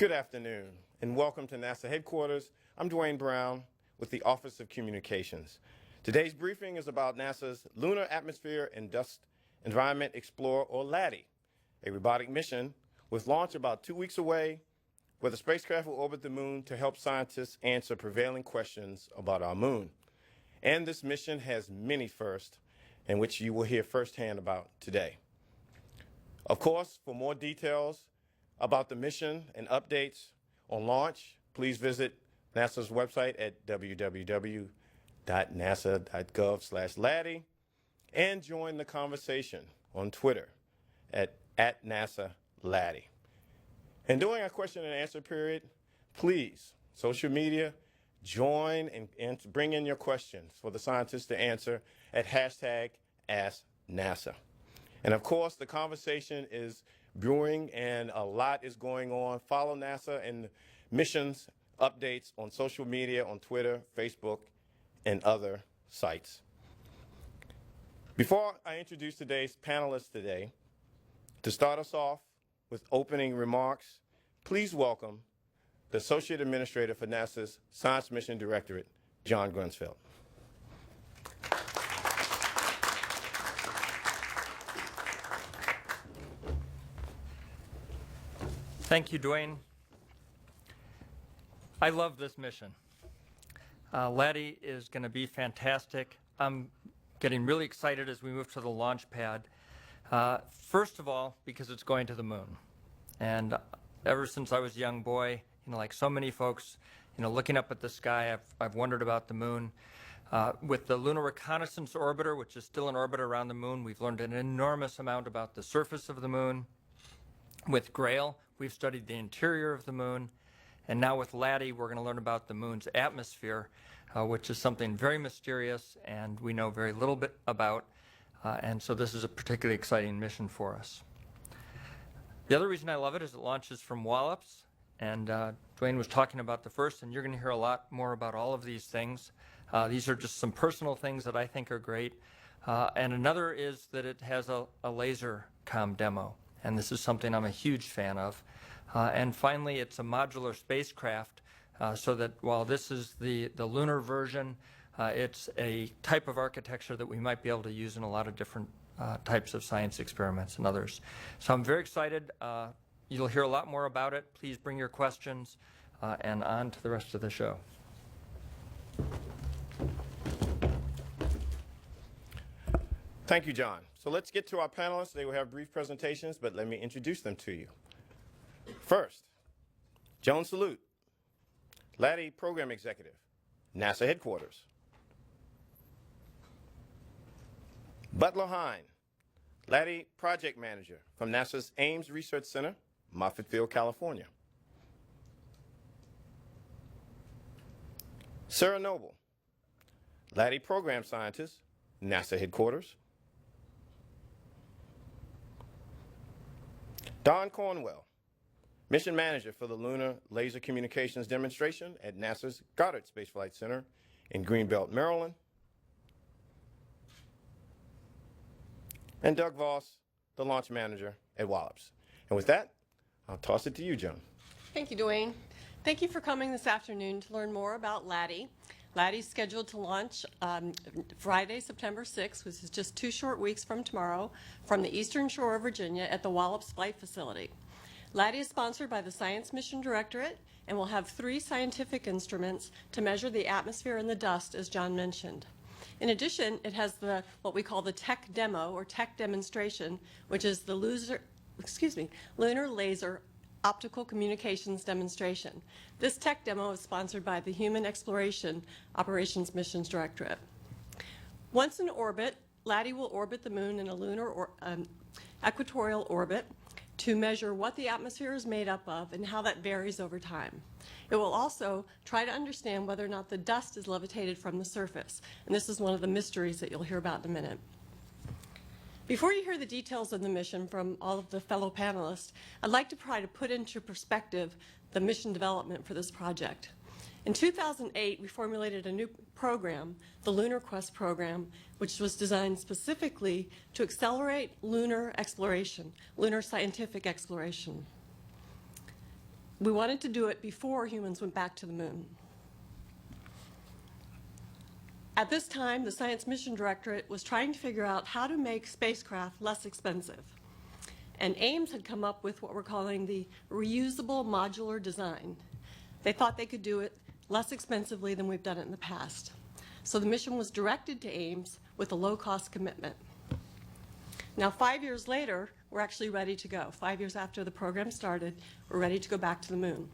Good afternoon, and welcome to NASA headquarters. I'm Dwayne Brown with the Office of Communications. Today's briefing is about NASA's Lunar Atmosphere and Dust Environment Explorer, or LADEE, a robotic mission with launch about 2 weeks away, where the spacecraft will orbit the moon to help scientists answer prevailing questions about our moon. And this mission has many firsts, in which you will hear firsthand about today. Of course, for more details about the mission and updates on launch, please visit NASA's website at www.nasa.gov/LADEE and join the conversation on Twitter at @NASALADEE. And during our question and answer period, please, social media, join and bring in your questions for the scientists to answer at #AskNASA. And of course, the conversation is brewing and a lot is going on. Follow NASA and missions updates on social media, on Twitter, Facebook, and other sites. Before I introduce today's panelists today, to start us off with opening remarks, please welcome the Associate Administrator for NASA's Science Mission Directorate, John Grunsfeld. Thank you, Dwayne. I love this mission. LADEE is going to be fantastic. I'm getting really excited as we move to the launch pad. First of all, because it's going to the moon. And ever since I was a young boy, like so many folks, looking up at the sky, I've wondered about the moon. With the Lunar Reconnaissance Orbiter, which is still in orbit around the moon, we've learned an enormous amount about the surface of the moon. With GRAIL, we've studied the interior of the moon. And now with LADEE, we're going to learn about the moon's atmosphere, which is something very mysterious and we know very little bit about. And so this is a particularly exciting mission for us. The other reason I love it is it launches from Wallops. And Dwayne was talking about the first, and you're going to hear a lot more about all of these things. These are just some personal things that I think are great. And another is that it has a laser comm demo. And this is something I'm a huge fan of. And finally, it's a modular spacecraft, so that while this is the lunar version, it's a type of architecture that we might be able to use in a lot of different types of science experiments and others. So I'm very excited. You'll hear a lot more about it. Please bring your questions, and on to the rest of the show. Thank you, John. So let's get to our panelists. They will have brief presentations, but let me introduce them to you. First, Joan Salute, LADEE Program Executive, NASA Headquarters. Butler Hine, LADEE Project Manager from NASA's Ames Research Center, Moffattville, California. Sarah Noble, LADEE Program Scientist, NASA Headquarters. Don Cornwell, Mission Manager for the Lunar Laser Communications Demonstration at NASA's Goddard Space Flight Center in Greenbelt, Maryland. And Doug Voss, the Launch Manager at Wallops. And with that, I'll toss it to you, Joan. Thank you, Dwayne. Thank you for coming this afternoon to learn more about LADEE. LADEE is scheduled to launch Friday, September 6th, which is just 2 short weeks from tomorrow, from the Eastern Shore of Virginia at the Wallops Flight Facility. LADEE is sponsored by the Science Mission Directorate and will have 3 scientific instruments to measure the atmosphere and the dust, as John mentioned. In addition, it has what we call the tech demo or tech demonstration, which is the Lunar Laser Optical Communications Demonstration. This tech demo is sponsored by the Human Exploration Operations Missions Directorate. Once in orbit, LADEE will orbit the moon in a lunar equatorial orbit to measure what the atmosphere is made up of and how that varies over time. It will also try to understand whether or not the dust is levitated from the surface. And this is one of the mysteries that you'll hear about in a minute. Before you hear the details of the mission from all of the fellow panelists, I'd like to try to put into perspective the mission development for this project. In 2008, we formulated a new program, the Lunar Quest program, which was designed specifically to accelerate lunar exploration, lunar scientific exploration. We wanted to do it before humans went back to the moon. At this time, the Science Mission Directorate was trying to figure out how to make spacecraft less expensive. And Ames had come up with what we're calling the reusable modular design. They thought they could do it less expensively than we've done it in the past. So the mission was directed to Ames with a low-cost commitment. Now, 5 years later, we're actually ready to go. 5 years after the program started, we're ready to go back to the moon.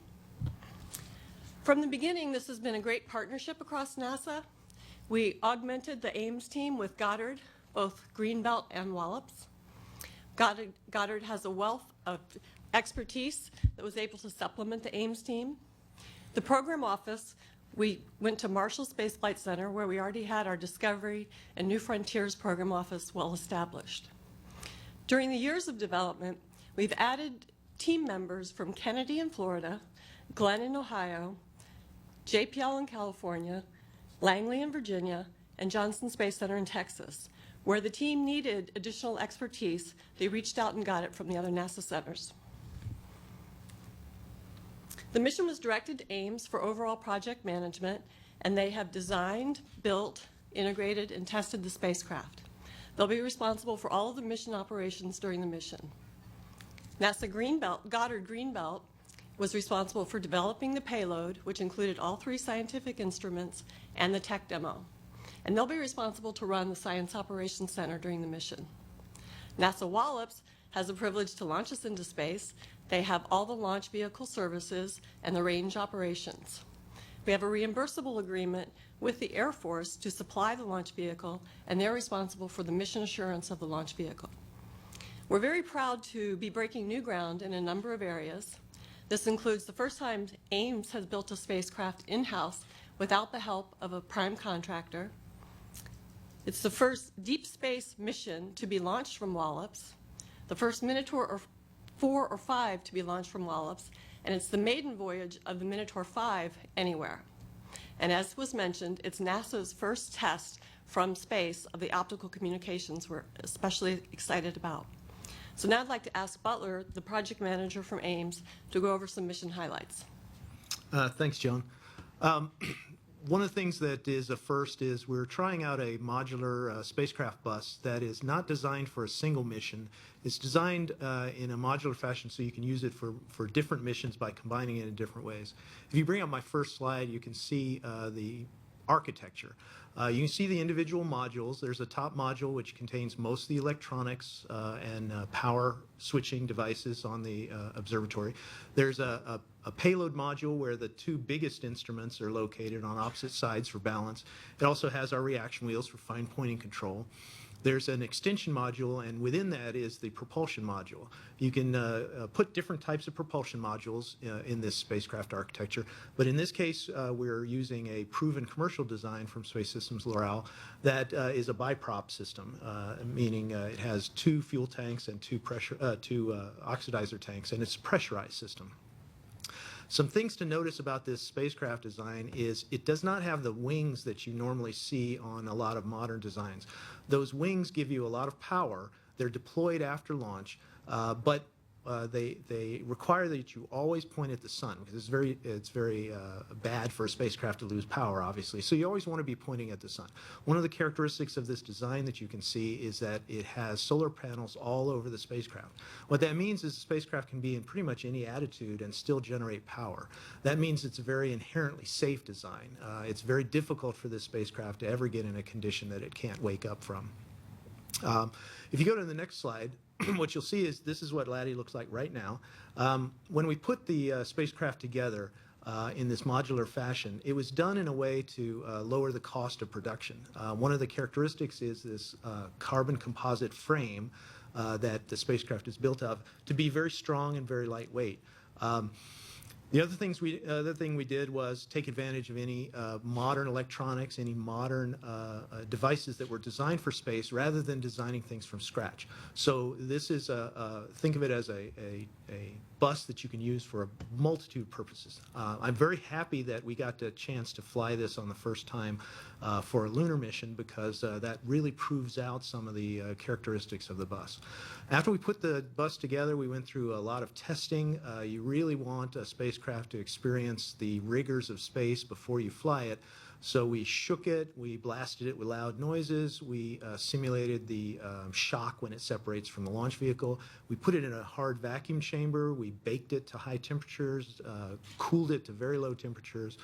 From the beginning, this has been a great partnership across NASA. We augmented the Ames team with Goddard, both Greenbelt and Wallops. Goddard has a wealth of expertise that was able to supplement the Ames team. The program office, we went to Marshall Space Flight Center, where we already had our Discovery and New Frontiers program office well established. During the years of development, we've added team members from Kennedy in Florida, Glenn in Ohio, JPL in California, Langley in Virginia, and Johnson Space Center in Texas. Where the team needed additional expertise, they reached out and got it from the other NASA centers. The mission was directed to Ames for overall project management, and they have designed, built, integrated, and tested the spacecraft. They'll be responsible for all of the mission operations during the mission. NASA Goddard Greenbelt was responsible for developing the payload, which included all 3 scientific instruments and the tech demo. And they'll be responsible to run the Science Operations Center during the mission. NASA Wallops has the privilege to launch us into space. They have all the launch vehicle services and the range operations. We have a reimbursable agreement with the Air Force to supply the launch vehicle, and they're responsible for the mission assurance of the launch vehicle. We're very proud to be breaking new ground in a number of areas. This includes the first time Ames has built a spacecraft in-house without the help of a prime contractor. It's the first deep space mission to be launched from Wallops, the first Minotaur 4 or 5 to be launched from Wallops, and it's the maiden voyage of the Minotaur 5 anywhere. And as was mentioned, it's NASA's first test from space of the optical communications we're especially excited about. So now I'd like to ask Butler, the project manager from Ames, to go over some mission highlights. Thanks, Joan. One of the things that is a first is we're trying out a modular spacecraft bus that is not designed for a single mission. It's designed in a modular fashion so you can use it for different missions by combining it in different ways. If you bring up my first slide, you can see the architecture. You can see the individual modules. There's a top module which contains most of the electronics and power switching devices on the observatory. There's a payload module where the 2 biggest instruments are located on opposite sides for balance. It also has our reaction wheels for fine pointing control. There's an extension module, and within that is the propulsion module. You can put different types of propulsion modules in this spacecraft architecture, but in this case, we're using a proven commercial design from Space Systems Loral that is a biprop system, meaning it has 2 fuel tanks and 2 oxidizer tanks, and it's a pressurized system. Some things to notice about this spacecraft design is it does not have the wings that you normally see on a lot of modern designs. Those wings give you a lot of power. They're deployed after launch, but they require that you always point at the sun because it's very bad for a spacecraft to lose power, obviously. So you always want to be pointing at the sun. One of the characteristics of this design that you can see is that it has solar panels all over the spacecraft. What that means is the spacecraft can be in pretty much any attitude and still generate power. That means it's a very inherently safe design. It's very difficult for this spacecraft to ever get in a condition that it can't wake up from. If you go to the next slide, what you'll see is this is what LADEE looks like right now. When we put the spacecraft together in this modular fashion, it was done in a way to lower the cost of production. One of the characteristics is this carbon composite frame that the spacecraft is built of to be very strong and very lightweight. The other thing we did was take advantage of any modern electronics, any modern devices that were designed for space rather than designing things from scratch. So this is think of it as a bus that you can use for a multitude of purposes. I'm very happy that we got the chance to fly this on the first time for a lunar mission because that really proves out some of the characteristics of the bus. After we put the bus together, we went through a lot of testing. You really want a spacecraft spacecraft to experience the rigors of space before you fly it. So we shook it, we blasted it with loud noises, we simulated the shock when it separates from the launch vehicle. We put it in a hard vacuum chamber, we baked it to high temperatures, cooled it to very low temperatures,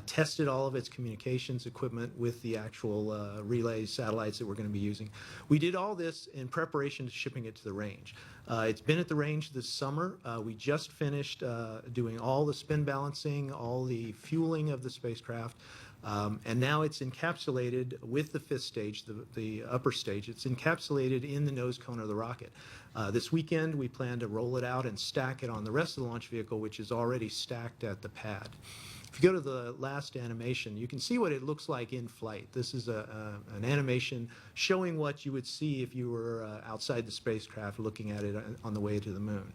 tested all of its communications equipment with the actual relay satellites that we're going to be using. We did all this in preparation to shipping it to the range. It's been at the range this summer. We just finished doing all the spin balancing, all the fueling of the spacecraft. And now it's encapsulated with the fifth stage, the upper stage. It's encapsulated in the nose cone of the rocket. This weekend, we plan to roll it out and stack it on the rest of the launch vehicle, which is already stacked at the pad. If you go to the last animation, you can see what it looks like in flight. This is an animation showing what you would see if you were outside the spacecraft looking at it on the way to the moon.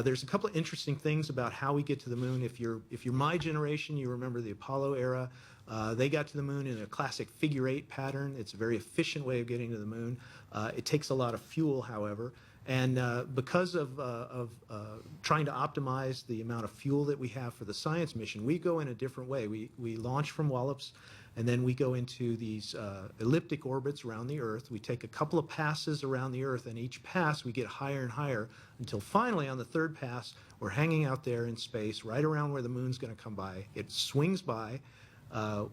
There's a couple of interesting things about how we get to the moon. If you're my generation, you remember the Apollo era. They got to the moon in a classic figure-8 pattern. It's a very efficient way of getting to the moon. It takes a lot of fuel, however. And because of trying to optimize the amount of fuel that we have for the science mission, we go in a different way. We launch from Wallops, and then we go into these elliptic orbits around the Earth. We take a couple of passes around the Earth, and each pass we get higher and higher until finally on the third pass, we're hanging out there in space right around where the moon's going to come by. It swings by,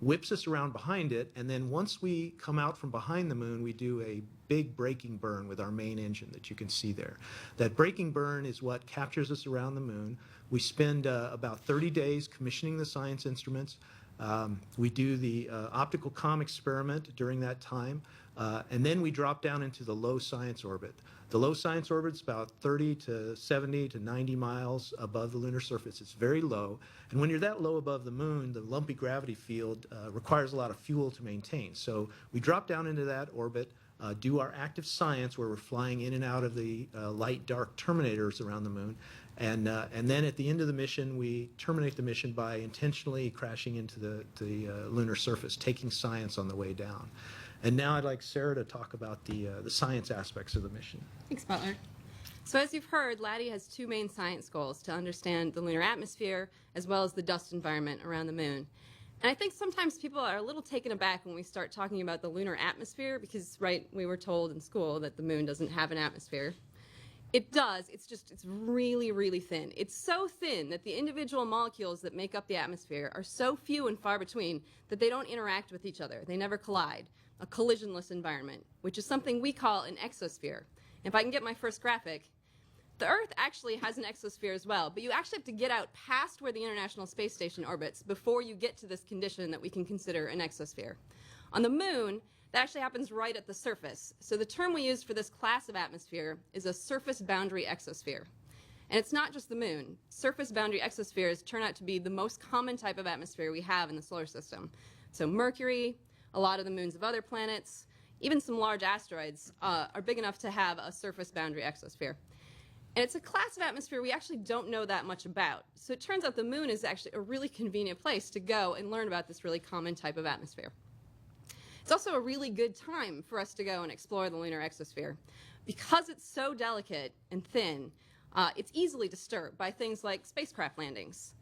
whips us around behind it, and then once we come out from behind the moon, we do a big braking burn with our main engine that you can see there. That braking burn is what captures us around the moon. We spend about 30 days commissioning the science instruments. We do the optical comm experiment during that time, and then we drop down into the low science orbit. The low science orbit is about 30 to 70 to 90 miles above the lunar surface. It's very low, and when you're that low above the moon, the lumpy gravity field requires a lot of fuel to maintain. So we drop down into that orbit, do our active science where we're flying in and out of the light-dark terminators around the moon, and then at the end of the mission, we terminate the mission by intentionally crashing into the lunar surface, taking science on the way down. And now I'd like Sarah to talk about the science aspects of the mission. Thanks, Butler. So as you've heard, LADEE has two main science goals: to understand the lunar atmosphere as well as the dust environment around the moon. And I think sometimes people are a little taken aback when we start talking about the lunar atmosphere because, right, we were told in school that the moon doesn't have an atmosphere. It does, it's really, really thin. It's so thin that the individual molecules that make up the atmosphere are so few and far between that they don't interact with each other. They never collide. A collisionless environment, which is something we call an exosphere. If I can get my first graphic, the Earth actually has an exosphere as well, but you actually have to get out past where the International Space Station orbits before you get to this condition that we can consider an exosphere. On the moon, that actually happens right at the surface. So the term we use for this class of atmosphere is a surface boundary exosphere. And it's not just the moon. Surface boundary exospheres turn out to be the most common type of atmosphere we have in the solar system. So Mercury, a lot of the moons of other planets, even some large asteroids are big enough to have a surface boundary exosphere. And it's a class of atmosphere we actually don't know that much about. So it turns out the moon is actually a really convenient place to go and learn about this really common type of atmosphere. It's also a really good time for us to go and explore the lunar exosphere. Because it's so delicate and thin, it's easily disturbed by things like spacecraft landings.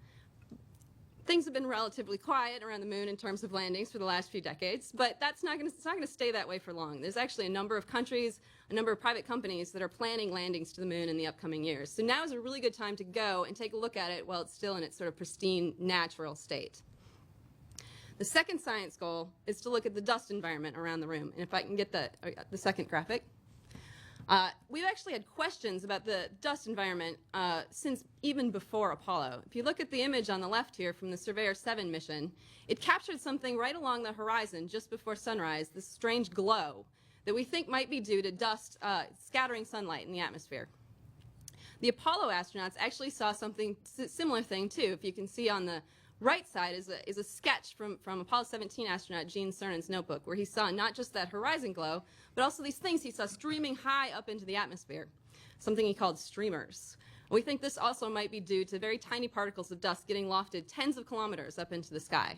Things have been relatively quiet around the moon in terms of landings for the last few decades, but it's not going to stay that way for long. There's actually a number of countries, a number of private companies that are planning landings to the moon in the upcoming years. So now is a really good time to go and take a look at it while it's still in its sort of pristine, natural state. The second science goal is to look at the dust environment around the room. And if I can get the second graphic. We've actually had questions about the dust environment since even before Apollo. If you look at the image on the left here from the Surveyor 7 mission, it captured something right along the horizon just before sunrise, this strange glow that we think might be due to dust scattering sunlight in the atmosphere. The Apollo astronauts actually saw something similar thing too. If you can see on the right side is a sketch from Apollo 17 astronaut Gene Cernan's notebook, where he saw not just that horizon glow, but also these things he saw streaming high up into the atmosphere, something he called streamers. We think this also might be due to very tiny particles of dust getting lofted tens of kilometers up into the sky.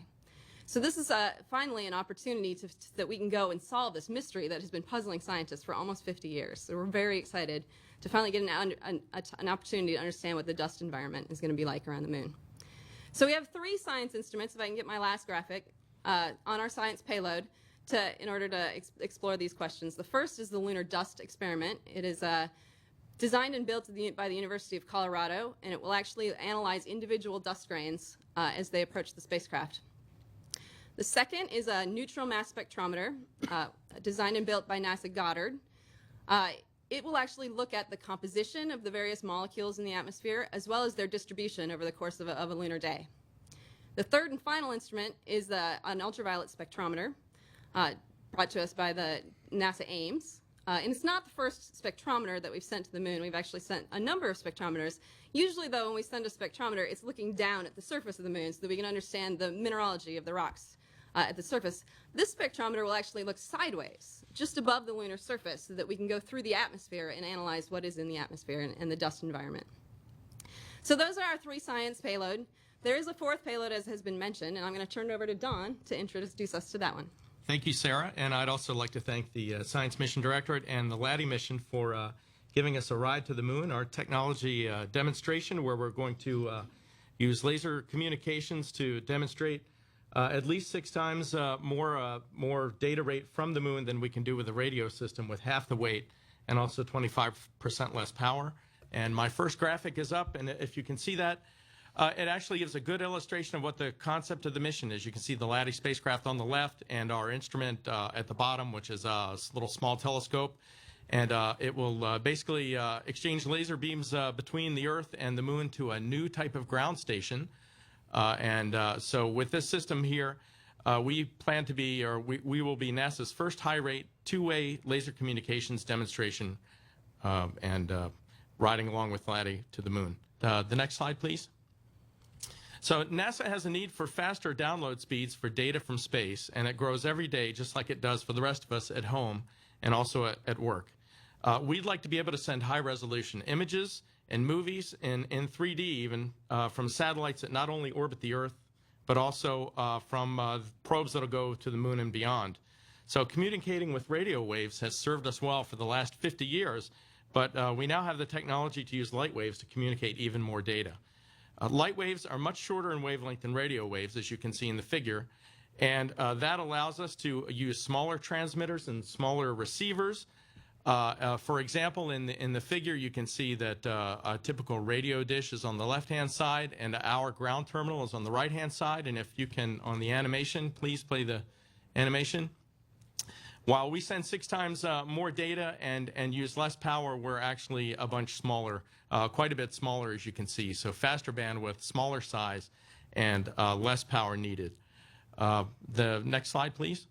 So this is finally an opportunity that we can go and solve this mystery that has been puzzling scientists for almost 50 years. So we're very excited to finally get an opportunity to understand what the dust environment is going to be like around the moon. So we have 3 science instruments, if I can get my last graphic, on our science payload in order to explore these questions. The first is the Lunar Dust Experiment. It is designed and built by the University of Colorado, and it will actually analyze individual dust grains as they approach the spacecraft. The second is a neutral mass spectrometer designed and built by NASA Goddard. It will actually look at the composition of the various molecules in the atmosphere as well as their distribution over the course of a lunar day. The third and final instrument is an ultraviolet spectrometer brought to us by the NASA Ames. And it's not the first spectrometer that we've sent to the moon. We've actually sent a number of spectrometers. Usually, though, when we send a spectrometer, it's looking down at the surface of the moon so that we can understand the mineralogy of the rocks at the surface. This spectrometer will actually look sideways, just above the lunar surface, so that we can go through the atmosphere and analyze what is in the atmosphere and the dust environment. So those are our 3 science payload. There is a 4th payload, as has been mentioned, and I'm going to turn it over to Don to introduce us to that one. Thank you, Sarah. And I'd also like to thank the Science Mission Directorate and the LADEE mission for giving us a ride to the moon, our technology demonstration, where we're going to use laser communications to demonstrate at least 6 times more data rate from the moon than we can do with a radio system with half the weight and also 25% less power. And my first graphic is up, and if you can see that, it actually gives a good illustration of what the concept of the mission is. You can see the LADEE spacecraft on the left and our instrument at the bottom, which is a little small telescope. And it will basically exchange laser beams between the Earth and the moon to a new type of ground station. So with this system here, we plan to be, or we will be NASA's first high-rate, 2-way laser communications demonstration riding along with LADEE to the moon. The next slide, please. So NASA has a need for faster download speeds for data from space, and it grows every day just like it does for the rest of us at home and also at work. We'd like to be able to send high-resolution images and movies in 3D even from satellites that not only orbit the Earth, but also from probes that will go to the moon and beyond. So communicating with radio waves has served us well for the last 50 years, but we now have the technology to use light waves to communicate even more data. Light waves are much shorter in wavelength than radio waves, as you can see in the figure, and that allows us to use smaller transmitters and smaller receivers. For example, in the figure, you can see that a typical radio dish is on the left-hand side, and our ground terminal is on the right-hand side. And if you can, on the animation, please play the animation. While we send 6 times more data and use less power, we're actually a bunch smaller, quite a bit smaller, as you can see. So faster bandwidth, smaller size, and less power needed. The next slide, please.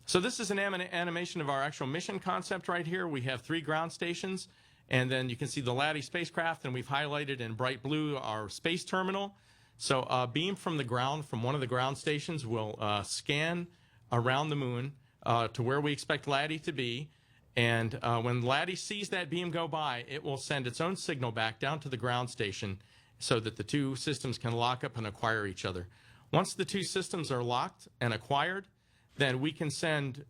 So this is an animation of our actual mission concept right here. We have 3 ground stations, and then you can see the LADEE spacecraft, and we've highlighted in bright blue our space terminal. So a beam from the ground, from one of the ground stations, will scan around the moon to where we expect LADEE to be. And when LADEE sees that beam go by, it will send its own signal back down to the ground station so that the 2 systems can lock up and acquire each other. Once the 2 systems are locked and acquired, then we can send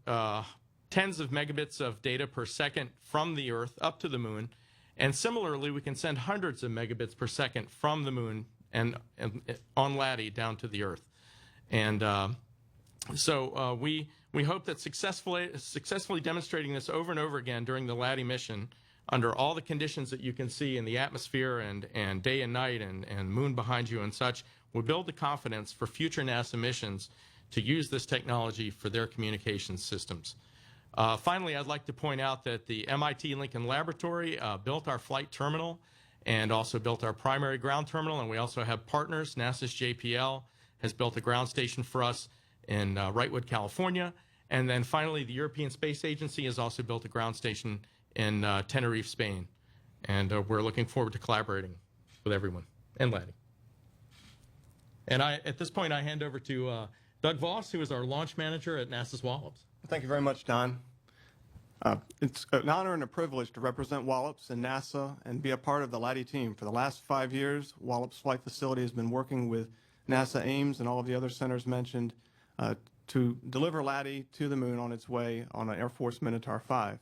tens of megabits of data per second from the Earth up to the moon. And similarly, we can send hundreds of megabits per second from the moon and on LADEE down to the Earth. And so we hope that successfully demonstrating this over and over again during the LADEE mission under all the conditions that you can see in the atmosphere and day and night and moon behind you and such will build the confidence for future NASA missions to use this technology for their communications systems. Finally, I'd like to point out that the MIT Lincoln Laboratory built our flight terminal and also built our primary ground terminal, and we also have partners. NASA's JPL has built a ground station for us in Wrightwood, California. And then finally, the European Space Agency has also built a ground station in Tenerife, Spain. And we're looking forward to collaborating with everyone and LADEE. And at this point, I hand over to Doug Voss, who is our launch manager at NASA's Wallops. Thank you very much, Don. It's an honor and a privilege to represent Wallops and NASA and be a part of the LADEE team. For the last 5 years, Wallops Flight Facility has been working with NASA Ames and all of the other centers mentioned to deliver LADEE to the moon on its way on an Air Force Minotaur 5.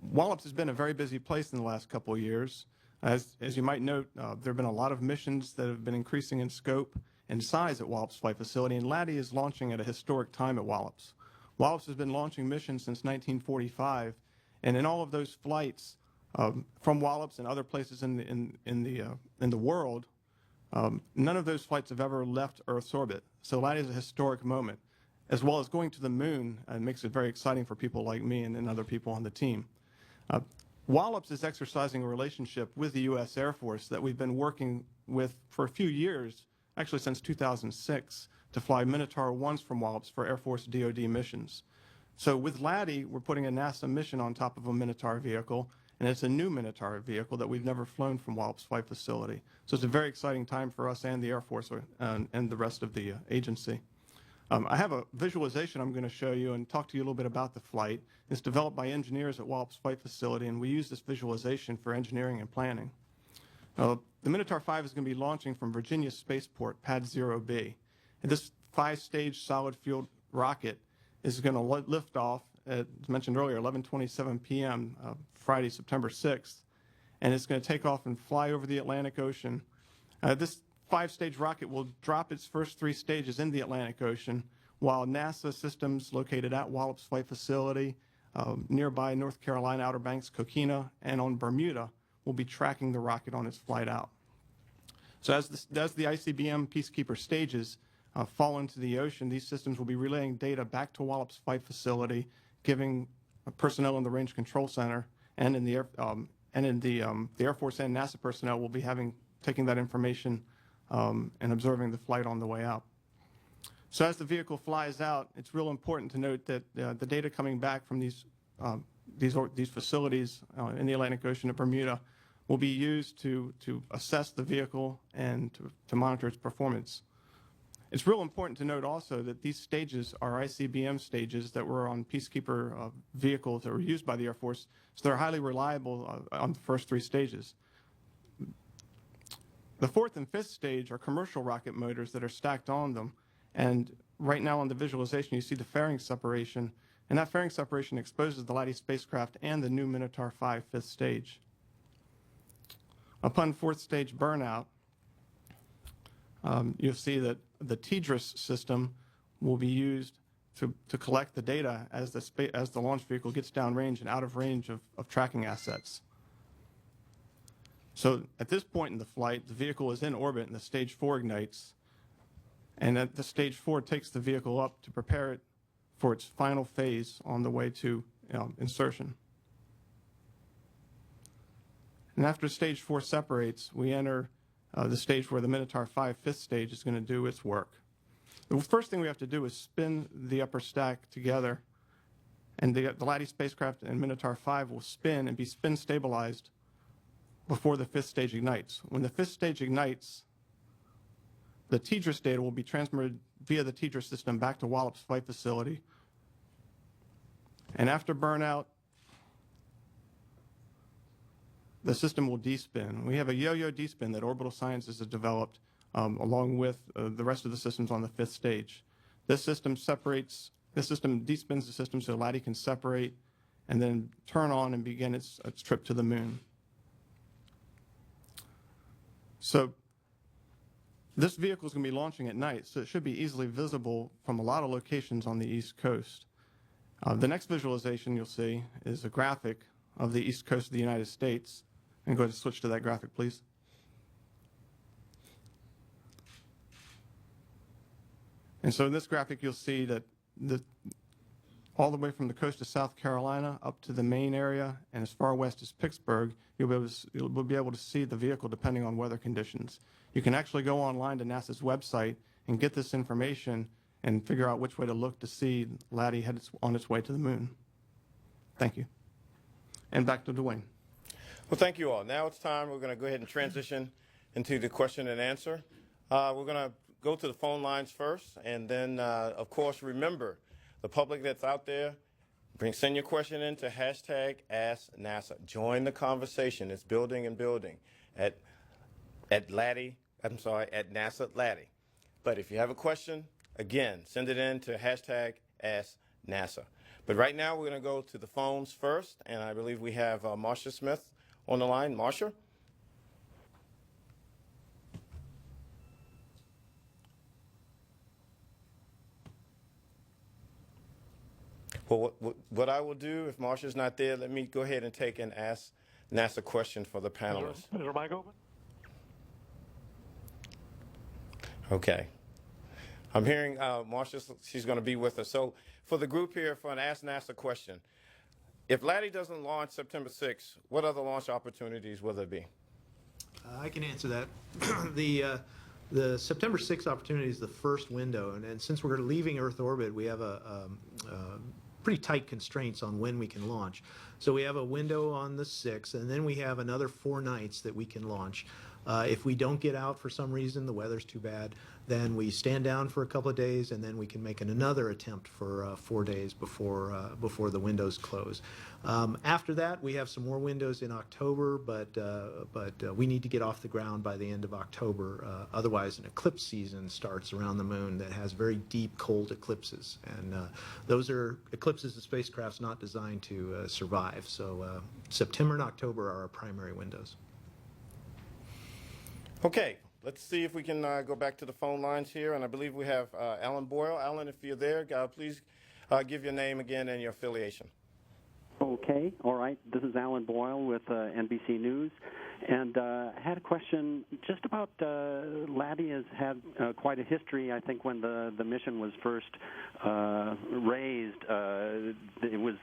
Wallops has been a very busy place in the last couple of years. As you might note, there have been a lot of missions that have been increasing in scope and size at Wallops Flight Facility, and LADEE is launching at a historic time at Wallops. Wallops has been launching missions since 1945, and in all of those flights from Wallops and other places in the world, none of those flights have ever left Earth's orbit. So LADEE is a historic moment, as well as going to the moon. It makes it very exciting for people like me and other people on the team. Wallops is exercising a relationship with the U.S. Air Force that we've been working with for a few years, actually since 2006, to fly Minotaur 1s from Wallops for Air Force DoD missions. So with LADEE, we're putting a NASA mission on top of a Minotaur vehicle, and it's a new Minotaur vehicle that we've never flown from Wallops Flight Facility. So it's a very exciting time for us and the Air Force and the rest of the agency. I have a visualization I'm going to show you and talk to you a little bit about the flight. It's developed by engineers at Wallops Flight Facility, and we use this visualization for engineering and planning. The Minotaur 5 is going to be launching from Virginia Spaceport, Pad 0B. And this 5-stage solid-fueled rocket is going to lift off, as mentioned earlier, 11:27 p.m. Friday, September 6th, and it's going to take off and fly over the Atlantic Ocean. This 5-stage rocket will drop its first 3 stages in the Atlantic Ocean, while NASA systems located at Wallops Flight Facility, nearby North Carolina, Outer Banks, Coquina, and on Bermuda will be tracking the rocket on its flight out. So as the ICBM Peacekeeper stages fall into the ocean, these systems will be relaying data back to Wallops Flight Facility, giving personnel in the Range Control Center and in the Air Force and NASA personnel will be taking that information and observing the flight on the way out. So as the vehicle flies out, it's real important to note that the data coming back from these facilities in the Atlantic Ocean at Bermuda will be used to assess the vehicle and to monitor its performance. It's real important to note also that these stages are ICBM stages that were on Peacekeeper vehicles that were used by the Air Force, so they're highly reliable on the first 3 stages. The 4th and 5th stage are commercial rocket motors that are stacked on them, and right now on the visualization you see the fairing separation, and that fairing separation exposes the LADEE spacecraft and the new Minotaur 5 5th stage. Upon 4th stage burnout, you'll see that the TDRS system will be used to collect the data as the launch vehicle gets downrange and out of range of tracking assets. So at this point in the flight, the vehicle is in orbit and the stage 4 ignites, and at the stage 4 takes the vehicle up to prepare it for its final phase on the way to insertion. And after stage 4 separates, we enter the stage where the Minotaur 5 5th stage is going to do its work. The first thing we have to do is spin the upper stack together, and the LADEE spacecraft and Minotaur 5 will spin and be spin stabilized before the 5th stage ignites. When the 5th stage ignites, the TDRS data will be transmitted via the TDRS system back to Wallops Flight Facility. And after burnout, the system will despin. We have a yo-yo despin that Orbital Sciences has developed along with the rest of the systems on the 5th stage. This system despins the system so LADEE can separate and then turn on and begin its trip to the moon. So this vehicle is going to be launching at night, so it should be easily visible from a lot of locations on the East Coast. The next visualization you'll see is a graphic of the East Coast of the United States. And go ahead and switch to that graphic, please. And so in this graphic, you'll see that all the way from the coast of South Carolina up to the Maine area and as far west as Pittsburgh, you'll be able to see the vehicle depending on weather conditions. You can actually go online to NASA's website and get this information and figure out which way to look to see LADEE head on its way to the moon. Thank you. And back to Dwayne. Well, thank you all. Now it's time. We're going to go ahead and transition into the question and answer. We're going to go to the phone lines first, and then, of course, remember, the public that's out there, send your question in to #AskNASA. Join the conversation. It's building and building at LADEE. I'm sorry, at NASA LADEE. But if you have a question, again, send it in to #AskNASA. But right now, we're going to go to the phones first, and I believe we have Marsha Smith on the line. Marsha? Well, what I will do, if Marsha's not there, let me go ahead and take and ask NASA question for the panelists. Is her mic open? Okay. I'm hearing Marsha, she's going to be with us. So for the group here, for an Ask NASA question, if LADEE doesn't launch September 6th, what other launch opportunities will there be? I can answer that. The September 6th opportunity is the first window, and since we're leaving Earth orbit, we have a pretty tight constraints on when we can launch. So we have a window on the 6th, and then we have another 4 nights that we can launch. If we don't get out for some reason, the weather's too bad, then we stand down for a couple of days, and then we can make another attempt for 4 days before the windows close. After that, we have some more windows in October, but we need to get off the ground by the end of October. Otherwise, an eclipse season starts around the moon that has very deep, cold eclipses, and those are eclipses the spacecraft's not designed to survive. So September and October are our primary windows. Okay, let's see if we can go back to the phone lines here, and I believe we have Alan Boyle. Alan, if you're there, please give your name again and your affiliation. Okay, all right. This is Alan Boyle with NBC News, and I had a question just about LADEE has had quite a history. I think when the mission was first raised, it was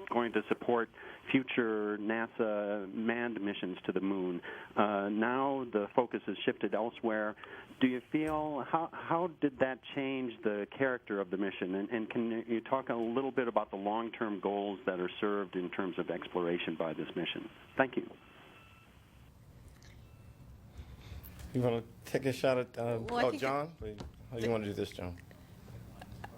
going to support future NASA manned missions to the moon. Now the focus has shifted elsewhere. Do you feel, how did that change the character of the mission? And can you talk a little bit about the long-term goals that are served in terms of exploration by this mission? Thank you. You want to take a shot at, John? How do you want to do this, John?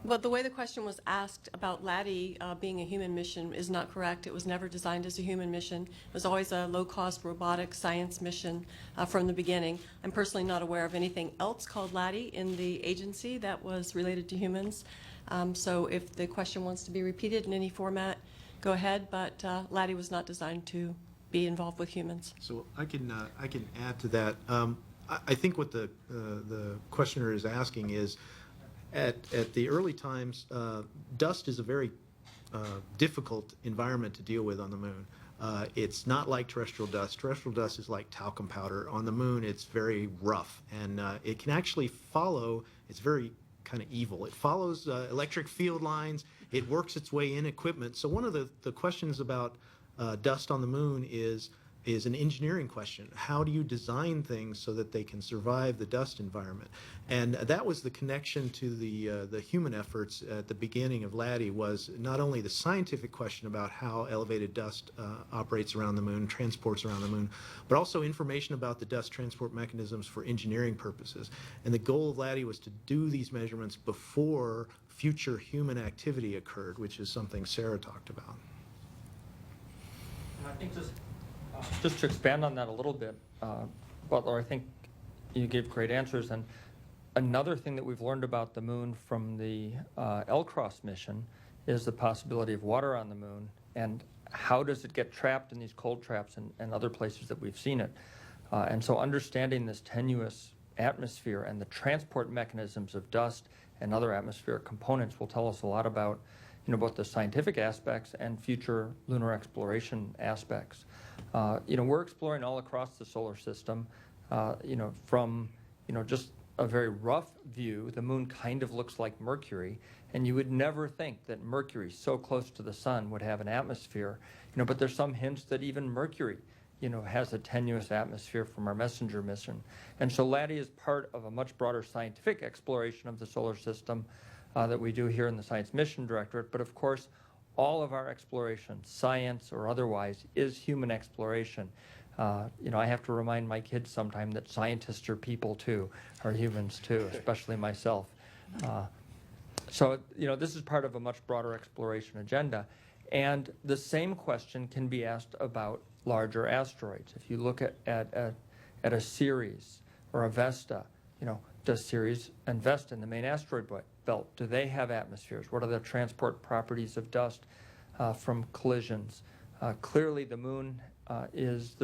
Well, the way the question was asked about LADEE being a human mission is not correct. It was never designed as a human mission. It was always a low-cost robotic science mission from the beginning. I'm personally not aware of anything else called LADEE in the agency that was related to humans. So if the question wants to be repeated in any format, go ahead, but LADEE was not designed to be involved with humans. So I can add to that. I think what the questioner is asking is, at the early times, dust is a very difficult environment to deal with on the moon. It's not like terrestrial dust. Terrestrial dust is like talcum powder. On the moon, it's very rough, and it can actually follow, it's very kind of evil. It follows electric field lines. It works its way in equipment. So one of the questions about dust on the moon is an engineering question. How do you design things so that they can survive the dust environment? And that was the connection to the human efforts at the beginning of LADEE, was not only the scientific question about how elevated dust operates around the moon, transports around the moon, but also information about the dust transport mechanisms for engineering purposes. And the goal of LADEE was to do these measurements before future human activity occurred, which is something Sarah talked about. And I think just to expand on that a little bit, Butler, I think you gave great answers. And another thing that we've learned about the moon from the LCROSS mission is the possibility of water on the moon, and how does it get trapped in these cold traps and other places that we've seen it. And so understanding this tenuous atmosphere and the transport mechanisms of dust and other atmospheric components will tell us a lot about, both the scientific aspects and future lunar exploration aspects. We're exploring all across the solar system, from, just a very rough view. The moon kind of looks like Mercury, and you would never think that Mercury, so close to the sun, would have an atmosphere, but there's some hints that even Mercury, has a tenuous atmosphere from our MESSENGER mission. And so LADEE is part of a much broader scientific exploration of the solar system that we do here in the Science Mission Directorate. But of course, all of our exploration, science or otherwise, is human exploration. I have to remind my kids sometime that scientists are people too, are humans too, especially myself. So this is part of a much broader exploration agenda. And the same question can be asked about larger asteroids. If you look at a Ceres or a Vesta, does Ceres and Vesta in the main asteroid belt, do they have atmospheres? What are the transport properties of dust from collisions? Clearly, the moon is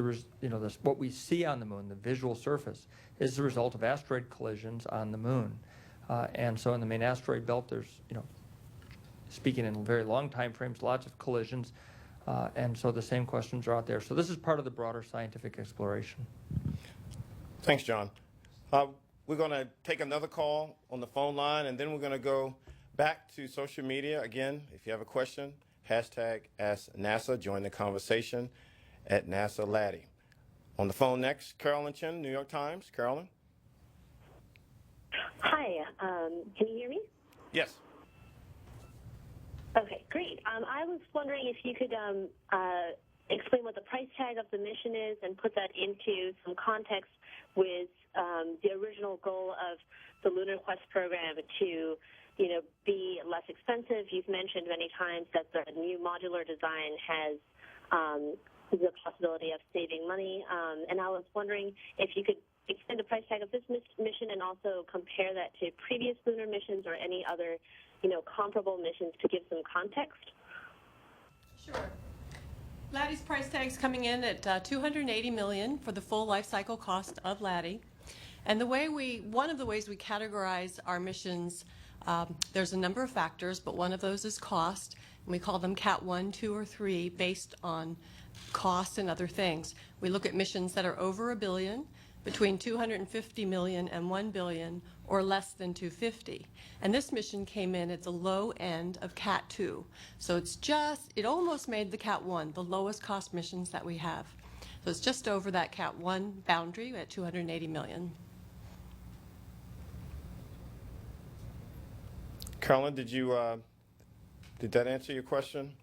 what we see on the moon, the visual surface, is the result of asteroid collisions on the moon. And so in the main asteroid belt, there's speaking in very long time frames, lots of collisions. And so the same questions are out there. So this is part of the broader scientific exploration. Thanks, John. We're going to take another call on the phone line, and then we're going to go back to social media. Again, if you have a question, hashtag #AskNASA. Join the conversation at NASA LADEE. On the phone next, Carolyn Chen, New York Times. Carolyn? Hi, can you hear me? Yes. Okay, great. I was wondering if you could explain what the price tag of the mission is and put that into some context with the original goal of the Lunar Quest program to, be less expensive. You've mentioned many times that the new modular design has the possibility of saving money, and I was wondering if you could extend the price tag of this mission and also compare that to previous lunar missions or any other, comparable missions to give some context. Sure. LADEE's price tag's coming in at $280 million for the full life cycle cost of LADEE. And one of the ways we categorize our missions, there's a number of factors, but one of those is cost. And we call them Cat 1, 2, or 3 based on cost and other things. We look at missions that are over $1 billion, between $250 million and $1 billion, or less than $250. And this mission came in at the low end of Cat 2. So it almost made the Cat 1, the lowest cost missions that we have. So it's just over that Cat 1 boundary at $280 million. Carolyn, did that answer your question?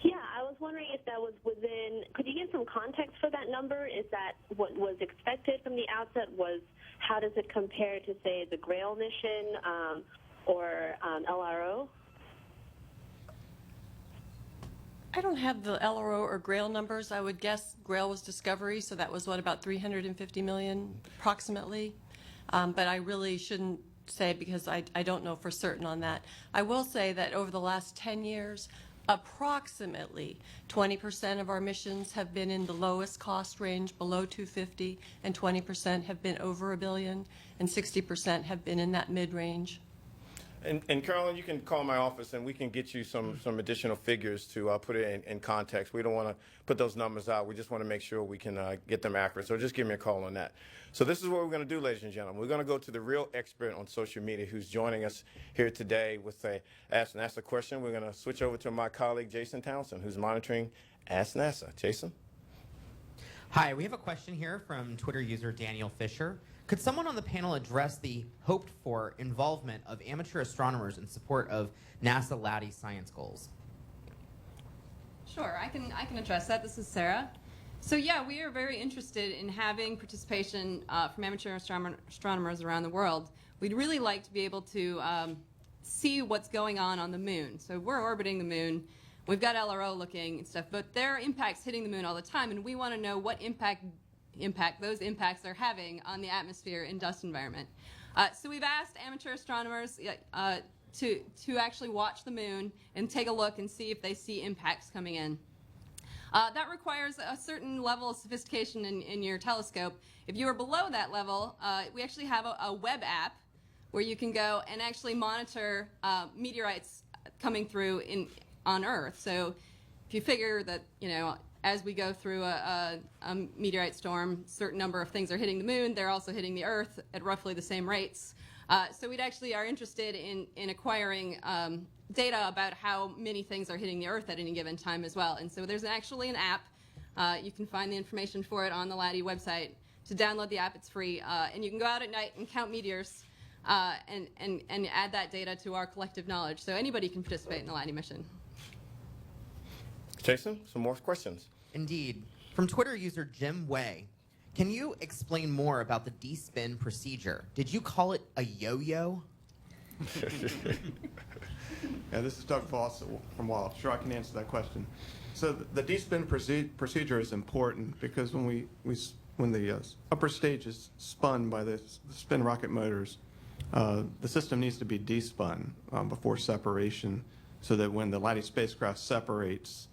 Yeah, I was wondering if that was within, could you give some context for that number? Is that what was expected from the outset? How does it compare to, say, the Grail mission or LRO? I don't have the LRO or Grail numbers. I would guess Grail was Discovery, so that was, about $350 million approximately. But I really shouldn't say because I don't know for certain on that. I will say that over the last 10 years, approximately 20% of our missions have been in the lowest cost range, below $250, and 20% have been over $1 billion, and 60% have been in that mid-range. And Carolyn, you can call my office and we can get you some additional figures to put it in context. We don't want to put those numbers out. We just want to make sure we can get them accurate. So just give me a call on that. So this is what we're going to do, ladies and gentlemen. We're going to go to the real expert on social media who's joining us here today with a Ask NASA question. We're going to switch over to my colleague, Jason Townsend, who's monitoring Ask NASA. Jason? Hi, we have a question here from Twitter user Daniel Fisher. Could someone on the panel address the hoped-for involvement of amateur astronomers in support of NASA LADEE science goals? Sure, I can address that. This is Sarah. So yeah, we are very interested in having participation from amateur astronomers around the world. We'd really like to be able to see what's going on the moon. So we're orbiting the moon. We've got LRO looking and stuff, but there are impacts hitting the moon all the time, and we want to know what impact those impacts are having on the atmosphere and dust environment. So we've asked amateur astronomers to actually watch the moon and take a look and see if they see impacts coming in. That requires a certain level of sophistication in your telescope. If you are below that level, we actually have a web app where you can go and actually monitor meteorites coming through on Earth. So if you figure that, as we go through a meteorite storm, a certain number of things are hitting the moon, they're also hitting the Earth at roughly the same rates. So we actually are interested in acquiring data about how many things are hitting the Earth at any given time as well. And so there's actually an app. You can find the information for it on the LADEE website. To download the app, it's free. And you can go out at night and count meteors and add that data to our collective knowledge. So anybody can participate in the LADEE mission. Jason, some more questions. Indeed. From Twitter user Jim Way, can you explain more about the D-spin procedure? Did you call it a yo-yo? Yeah, this is Doug Voss from Wallops. Sure, I can answer that question. So the D-spin procedure is important because when the upper stage is spun by the spin rocket motors, the system needs to be despun before separation so that when the LADEE spacecraft separates,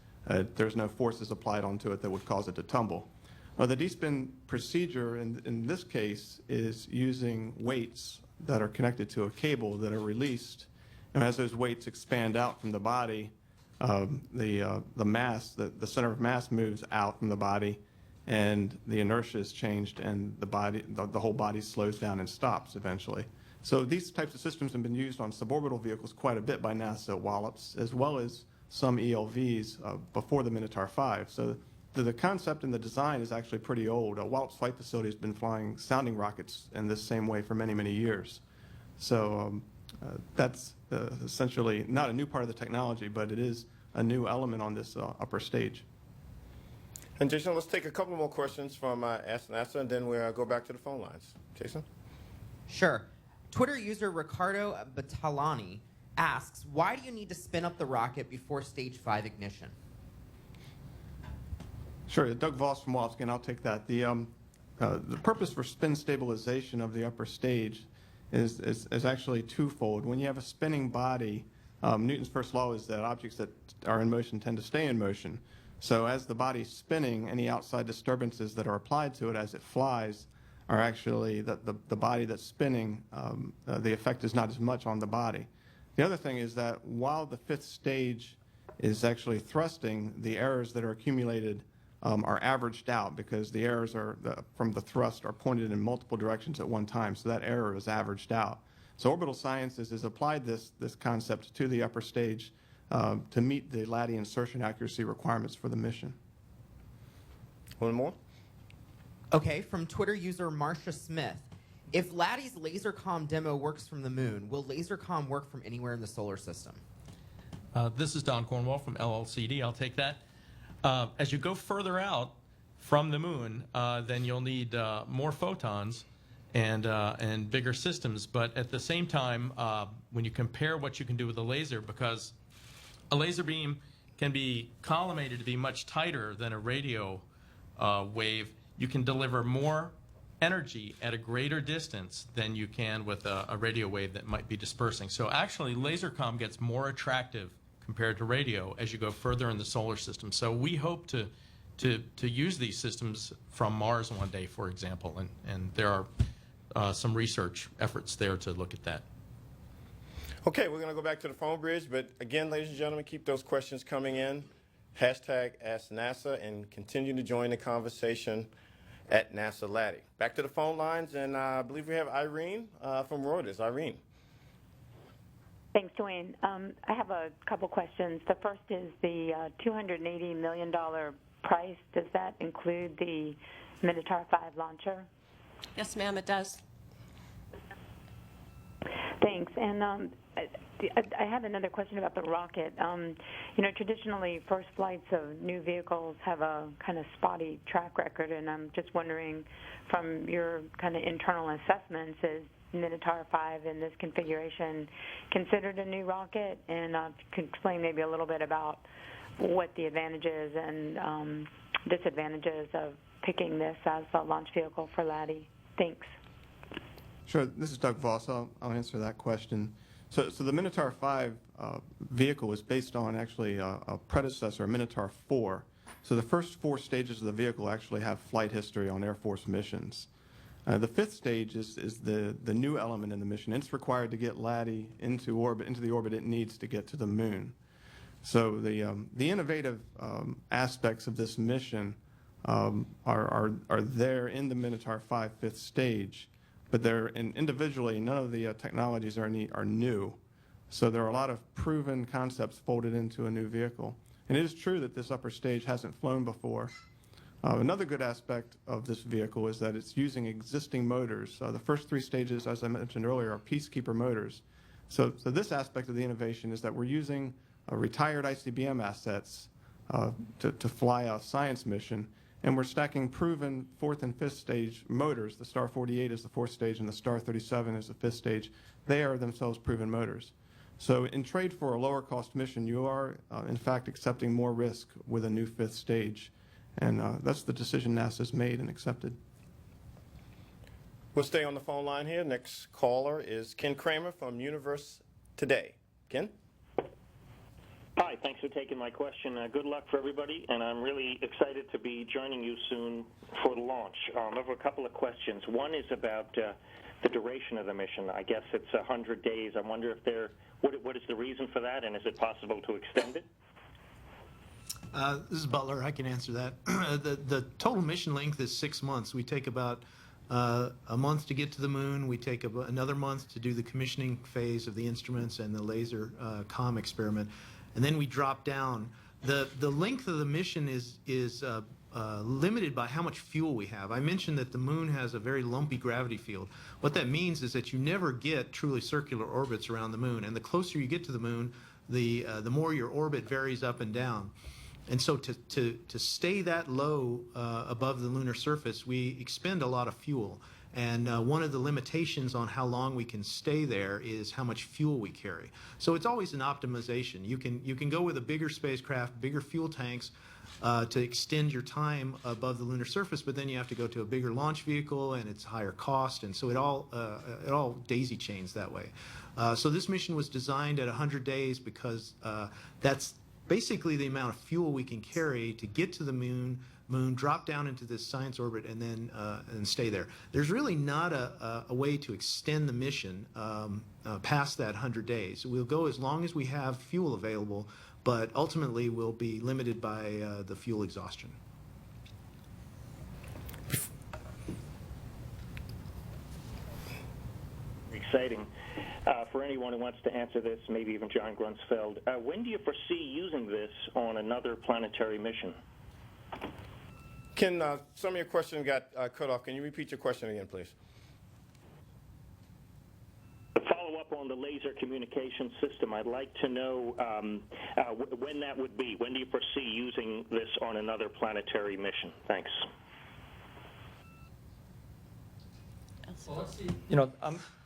there's no forces applied onto it that would cause it to tumble. The despin procedure in this case is using weights that are connected to a cable that are released And as those weights expand out from the body, the mass, the center of mass moves out from the body, and the inertia is changed, and the whole body slows down and stops eventually. So these types of systems have been used on suborbital vehicles quite a bit by NASA Wallops, as well as some ELVs before the Minotaur 5. So the concept and the design is actually pretty old. Wallops Flight Facility has been flying sounding rockets in this same way for many, many years. So that's essentially not a new part of the technology, but it is a new element on this upper stage. And Jason, let's take a couple more questions from Ask NASA, and then we'll go back to the phone lines. Jason? Sure. Twitter user Ricardo Batalani asks, why do you need to spin up the rocket before stage 5 ignition? Sure. Doug Voss from Wallops again. I'll take that. The purpose for spin stabilization of the upper stage is actually twofold. When you have a spinning body, Newton's first law is that objects that are in motion tend to stay in motion. So as the body's spinning, any outside disturbances that are applied to it as it flies are actually the body that's spinning, the effect is not as much on the body. The other thing is that while the fifth stage is actually thrusting, the errors that are accumulated are averaged out, because the errors from the thrust are pointed in multiple directions at one time, so that error is averaged out. So Orbital Sciences has applied this concept to the upper stage to meet the LADEE insertion accuracy requirements for the mission. One more? Okay, from Twitter user Marcia Smith. If LADEE's LaserCom demo works from the moon, will LaserCom work from anywhere in the solar system? This is Don Cornwall from LLCD. I'll take that. As you go further out from the moon, then you'll need more photons and bigger systems. But at the same time, when you compare what you can do with a laser, because a laser beam can be collimated to be much tighter than a radio wave, you can deliver more energy at a greater distance than you can with a radio wave that might be dispersing. So actually, LaserCom gets more attractive compared to radio as you go further in the solar system. So we hope to use these systems from Mars one day, for example, and there are some research efforts there to look at that. Okay, we're going to go back to the phone bridge, but again, ladies and gentlemen, keep those questions coming in. Hashtag Ask NASA, and continue to join the conversation at NASA LADEE. Back to the phone lines, and I believe we have Irene from Reuters. Irene. Thanks, Dwayne. I have a couple questions. The first is the $280 million price. Does that include the Minotaur 5 launcher? Yes, ma'am, it does. Thanks. And I had another question about the rocket. Traditionally, first flights of new vehicles have a kind of spotty track record, and I'm just wondering, from your kind of internal assessments, is Minotaur 5 in this configuration considered a new rocket? And could explain maybe a little bit about what the advantages and disadvantages of picking this as a launch vehicle for LADEE. Thanks. Sure. This is Doug Voss. I'll answer that question. So the Minotaur 5 vehicle is based on actually a predecessor, Minotaur 4. So the first 4 stages of the vehicle actually have flight history on Air Force missions. The 5th stage is the new element in the mission. It's required to get LADEE into the orbit it needs to get to the moon. So the innovative aspects of this mission are there in the Minotaur 5 5th stage, but individually none of the technologies are new. So there are a lot of proven concepts folded into a new vehicle. And it is true that this upper stage hasn't flown before. Another good aspect of this vehicle is that it's using existing motors. The first 3 stages, as I mentioned earlier, are Peacekeeper motors. So this aspect of the innovation is that we're using retired ICBM assets to fly a science mission, and we're stacking proven 4th and 5th stage motors. The Star 48 is the 4th stage, and the Star 37 is the 5th stage. They are themselves proven motors. So in trade for a lower cost mission, you are in fact accepting more risk with a new 5th stage. And that's the decision NASA's made and accepted. We'll stay on the phone line here. Next caller is Ken Kramer from Universe Today. Ken? Hi, Thanks for taking my question. Good luck for everybody, and I'm really excited to be joining you soon for the launch. I have a couple of questions. One is about the duration of the mission. I guess it's 100 days. I wonder if what is the reason for that, and is it possible to extend it? This is Butler. I can answer that. The total mission length is 6 months. We take about a month to get to the moon. We take another month to do the commissioning phase of the instruments and the laser comm experiment, and then we drop down. The length of the mission is limited by how much fuel we have. I mentioned that the moon has a very lumpy gravity field. What that means is that you never get truly circular orbits around the moon, and the closer you get to the moon, the more your orbit varies up and down. And so to stay that low above the lunar surface, we expend a lot of fuel. And one of the limitations on how long we can stay there is how much fuel we carry. So it's always an optimization. You can go with a bigger spacecraft, bigger fuel tanks to extend your time above the lunar surface, but then you have to go to a bigger launch vehicle, and it's higher cost, and so it all daisy chains that way. So this mission was designed at 100 days because that's basically the amount of fuel we can carry to get to the moon, drop down into this science orbit, and then stay there. There's really not a way to extend the mission past that 100 days. We'll go as long as we have fuel available, but ultimately we'll be limited by the fuel exhaustion. Exciting. For anyone who wants to answer this, maybe even John Grunsfeld, when do you foresee using this on another planetary mission? Ken, some of your question got cut off. Can you repeat your question again, please? To follow up on the laser communication system, I'd like to know when that would be. When do you foresee using this on another planetary mission? Thanks. Well, let's see.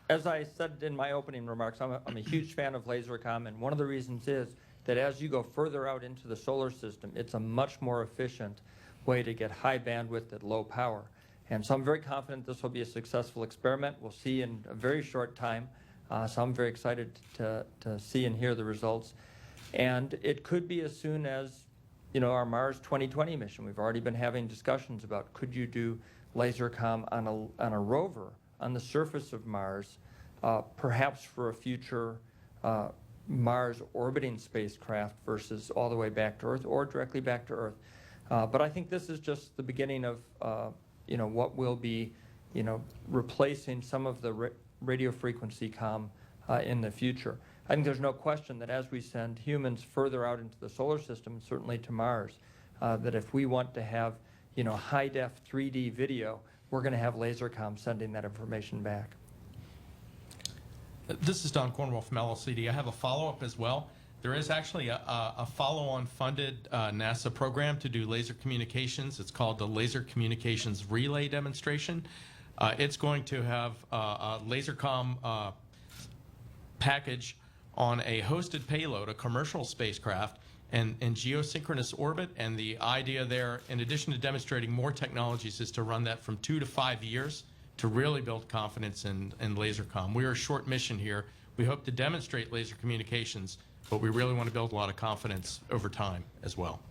As I said in my opening remarks, I'm a huge fan of laser comm, and one of the reasons is that as you go further out into the solar system, it's a much more efficient way to get high bandwidth at low power. And so I'm very confident this will be a successful experiment. We'll see in a very short time. So I'm very excited to see and hear the results. And it could be as soon as, our Mars 2020 mission. We've already been having discussions about could you do laser comm on a rover on the surface of Mars, perhaps for a future Mars orbiting spacecraft versus all the way back to Earth or directly back to Earth. But I think this is just the beginning of what will be replacing some of the radio frequency comm in the future. I think there's no question that as we send humans further out into the solar system, and certainly to Mars, that if we want to have high-def 3D video, we're going to have laser comm sending that information back. This is Don Cornwell from LLCD. I have a follow-up as well. There is actually a follow-on funded NASA program to do laser communications. It's called the Laser Communications Relay Demonstration. It's going to have a laser comm package on a hosted payload, a commercial spacecraft, and geosynchronous orbit. And the idea there, in addition to demonstrating more technologies, is to run that from 2 to 5 years to really build confidence in laser comm. We are a short mission here. We hope to demonstrate laser communications, but we really want to build a lot of confidence over time as well.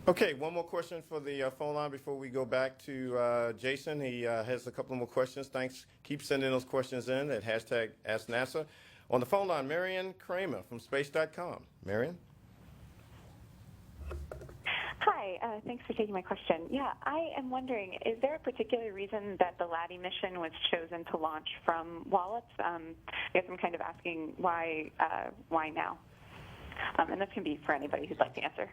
Okay, one more question for the phone line before we go back to Jason. He has a couple more questions. Thanks. Keep sending those questions in at #AskNASA. On the phone line, Marion Kramer from Space.com. Marion? Hi, thanks for taking my question. Yeah, I am wondering, is there a particular reason that the LADEE mission was chosen to launch from Wallops? I guess I'm kind of asking why now? And this can be for anybody who'd like to answer.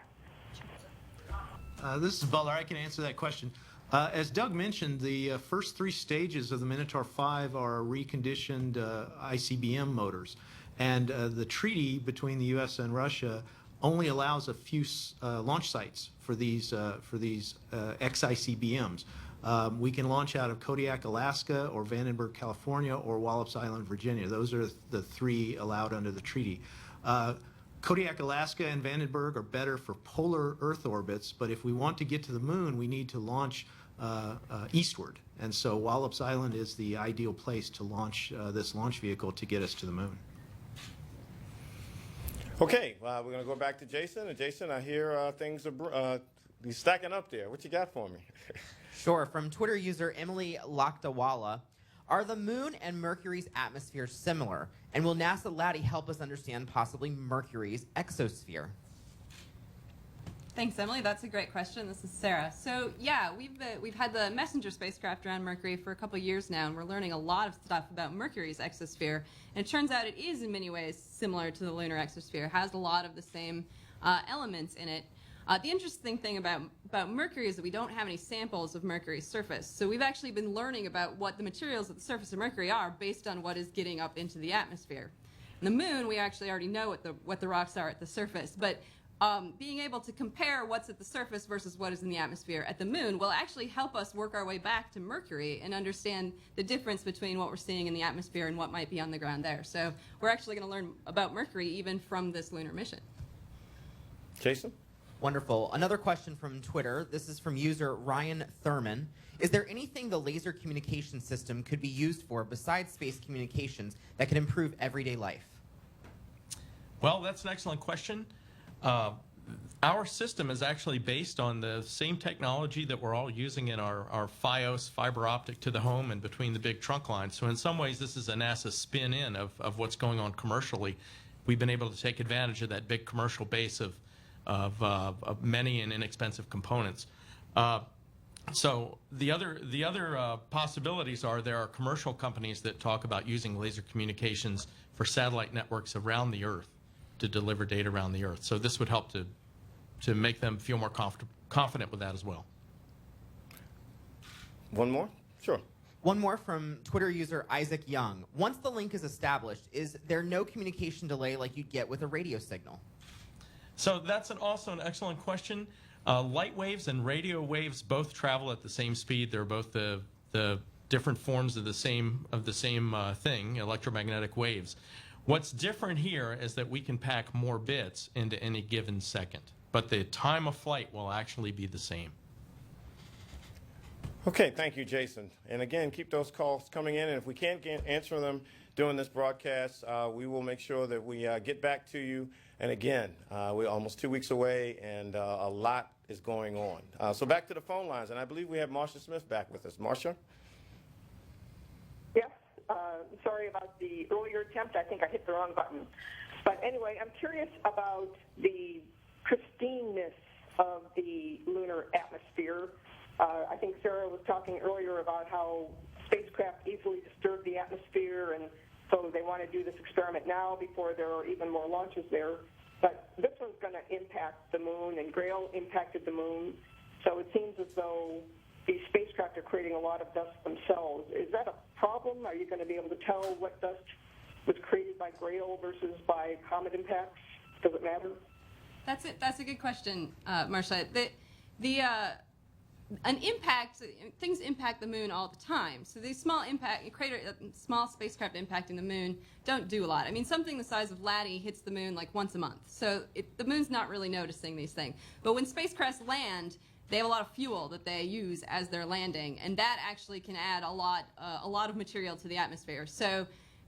This is Butler. I can answer that question. As Doug mentioned, the first 3 stages of the Minotaur 5 are reconditioned ICBM motors. And the treaty between the U.S. and Russia only allows a few launch sites for these XICBMs. We can launch out of Kodiak, Alaska, or Vandenberg, California, or Wallops Island, Virginia. Those are the 3 allowed under the treaty. Kodiak, Alaska, and Vandenberg are better for polar Earth orbits, but if we want to get to the moon, we need to launch eastward. And so Wallops Island is the ideal place to launch this launch vehicle to get us to the moon. Okay, we're going to go back to Jason. And Jason, I hear things are stacking up there. What you got for me? Sure. From Twitter user Emily Lakdawala, are the moon and Mercury's atmosphere similar? And will NASA LADEE help us understand possibly Mercury's exosphere? Thanks, Emily. That's a great question. This is Sarah. So, yeah, we've had the Messenger spacecraft around Mercury for a couple years now, and we're learning a lot of stuff about Mercury's exosphere. And it turns out it is in many ways similar to the lunar exosphere. It has a lot of the same elements in it. The interesting thing about Mercury is that we don't have any samples of Mercury's surface. So we've actually been learning about what the materials at the surface of Mercury are based on what is getting up into the atmosphere. And the moon, we actually already know what the rocks are at the surface. But being able to compare what's at the surface versus what is in the atmosphere at the moon will actually help us work our way back to Mercury and understand the difference between what we're seeing in the atmosphere and what might be on the ground there. So we're actually going to learn about Mercury even from this lunar mission. Jason? Wonderful. Another question from Twitter. This is from user Ryan Thurman. Is there anything the laser communication system could be used for besides space communications that could improve everyday life? Well, that's an excellent question. Our system is actually based on the same technology that we're all using in our FiOS fiber optic to the home and between the big trunk lines. So in some ways, this is a NASA spin-in of what's going on commercially. We've been able to take advantage of that big commercial base of many and inexpensive components. So the other possibilities are there are commercial companies that talk about using laser communications for satellite networks around the Earth to deliver data around the Earth. So this would help to make them feel more confident with that as well. One more? Sure. One more from Twitter user Isaac Young. Once the link is established, is there no communication delay like you'd get with a radio signal? So that's also an excellent question. Light waves and radio waves both travel at the same speed. They're both the different forms of the same thing, electromagnetic waves. What's different here is that we can pack more bits into any given second, but the time of flight will actually be the same. Okay, thank you, Jason. And again, keep those calls coming in, and if we can't answer them during this broadcast, we will make sure that we get back to you. And again, we're almost 2 weeks away, and a lot is going on. So back to the phone lines, and I believe we have Marcia Smith back with us. Marcia? Yes. Sorry about the earlier attempt. I think I hit the wrong button. But anyway, I'm curious about the pristineness of the lunar atmosphere. I think Sarah was talking earlier about how spacecraft easily disturb the atmosphere, and so they want to do this experiment now before there are even more launches there. But this one's going to impact the moon, and Grail impacted the moon. So it seems as though these spacecraft are creating a lot of dust themselves. Is that a problem? Are you going to be able to tell what dust was created by Grail versus by comet impacts? Does it matter? That's a good question, Marcia. Things impact the moon all the time. So these small spacecraft impacting the moon don't do a lot. I mean, something the size of LADEE hits the moon like once a month. So the moon's not really noticing these things. But when spacecrafts land, they have a lot of fuel that they use as they're landing, and that actually can add a lot of material to the atmosphere. So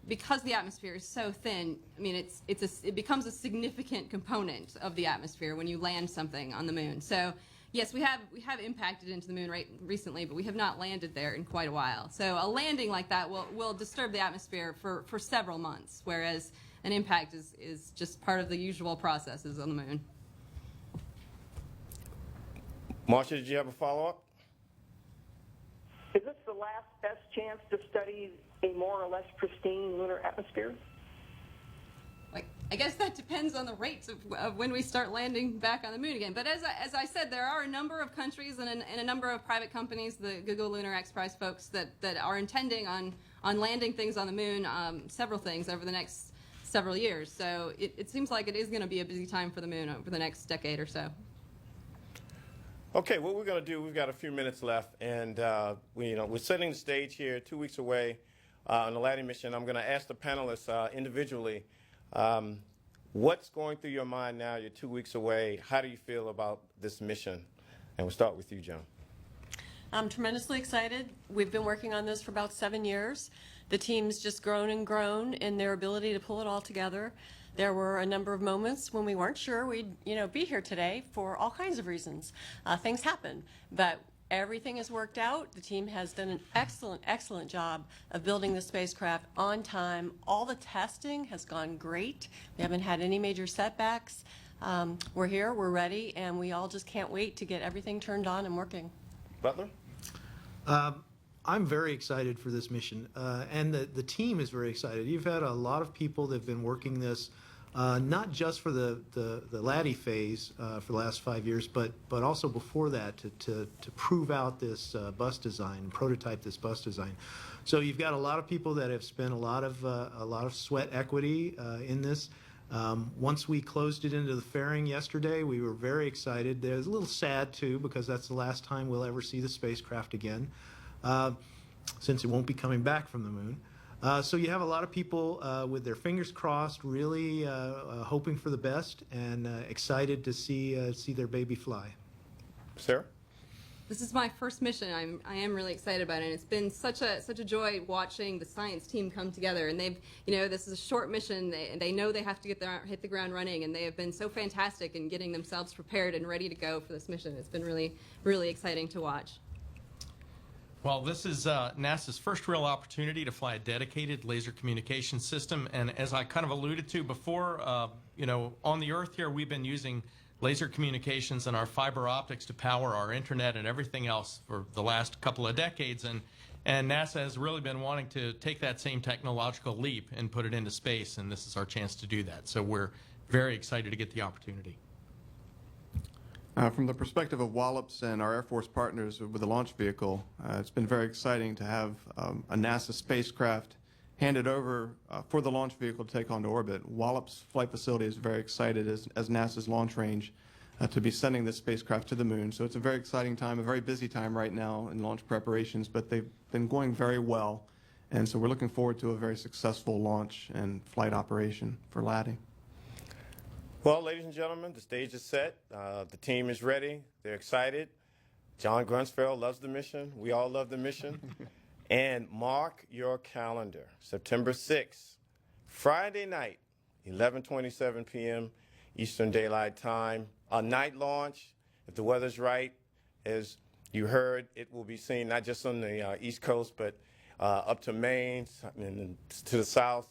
because the atmosphere is so thin, I mean, it becomes a significant component of the atmosphere when you land something on the moon. So yes, we have impacted into the moon recently, but we have not landed there in quite a while. So a landing like that will disturb the atmosphere for several months, whereas an impact is just part of the usual processes on the moon. Marcia, did you have a follow-up? Is this the last best chance to study a more or less pristine lunar atmosphere? I guess that depends on the rates of when we start landing back on the moon again. But as I said, there are a number of countries and a number of private companies, the Google Lunar X Prize folks, that are intending on landing things on the moon, several things over the next several years. So it seems like it is going to be a busy time for the moon over the next decade or so. Okay, what we're going to do, we've got a few minutes left, and we're setting the stage here 2 weeks away on the LADEE mission. I'm going to ask the panelists individually, what's going through your mind now? You're 2 weeks away. How do you feel about this mission? And we'll start with you, Joan. I'm tremendously excited. We've been working on this for about 7 years. The team's just grown and grown in their ability to pull it all together. There were a number of moments when we weren't sure we'd, be here today for all kinds of reasons. Things happen, but everything has worked out. The team has done an excellent job of building the spacecraft on time. All the testing has gone great. We haven't had any major setbacks. We're here, we're ready, and we all just can't wait to get everything turned on and working. Butler? I'm very excited for this mission, and the team is very excited. You've had a lot of people that have been working this, not just for the LADEE phase for the last 5 years, but also before that to prove out this bus design, prototype this bus design. So you've got a lot of people that have spent a lot of sweat equity in this. Once we closed it into the fairing yesterday, we were very excited. There's a little sad too, because that's the last time we'll ever see the spacecraft again, since it won't be coming back from the moon. So you have a lot of people with their fingers crossed, really hoping for the best, and excited to see their baby fly. Sarah? This is my first mission. I am really excited about it. And it's been such a joy watching the science team come together. And they've, this is a short mission. They know they have to hit the ground running, and they have been so fantastic in getting themselves prepared and ready to go for this mission. It's been really exciting to watch. Well, this is NASA's first real opportunity to fly a dedicated laser communication system. And as I kind of alluded to before, on the Earth here, we've been using laser communications and our fiber optics to power our internet and everything else for the last couple of decades. And NASA has really been wanting to take that same technological leap and put it into space. And this is our chance to do that. So we're very excited to get the opportunity. From the perspective of Wallops and our Air Force partners with the launch vehicle, it's been very exciting to have a NASA spacecraft handed over for the launch vehicle to take onto orbit. Wallops Flight Facility is very excited as NASA's launch range to be sending this spacecraft to the moon. So it's a very exciting time, a very busy time right now in launch preparations, but they've been going very well. And so we're looking forward to a very successful launch and flight operation for LADEE. Well, ladies and gentlemen, the stage is set. The team is ready. They're excited. John Grunsfeld loves the mission. We all love the mission. And mark your calendar, September 6th, Friday night, 11:27 p.m. Eastern Daylight Time, a night launch. If the weather's right, as you heard, it will be seen not just on the East Coast, but up to Maine and to the south,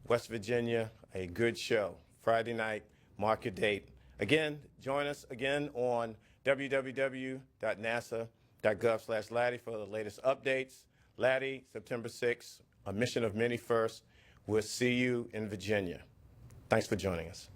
West Virginia. A good show. Friday night, mark your date. Again, join us again on www.nasa.gov/LADEE for the latest updates. LADEE, September 6th, a mission of many firsts. We'll see you in Virginia. Thanks for joining us.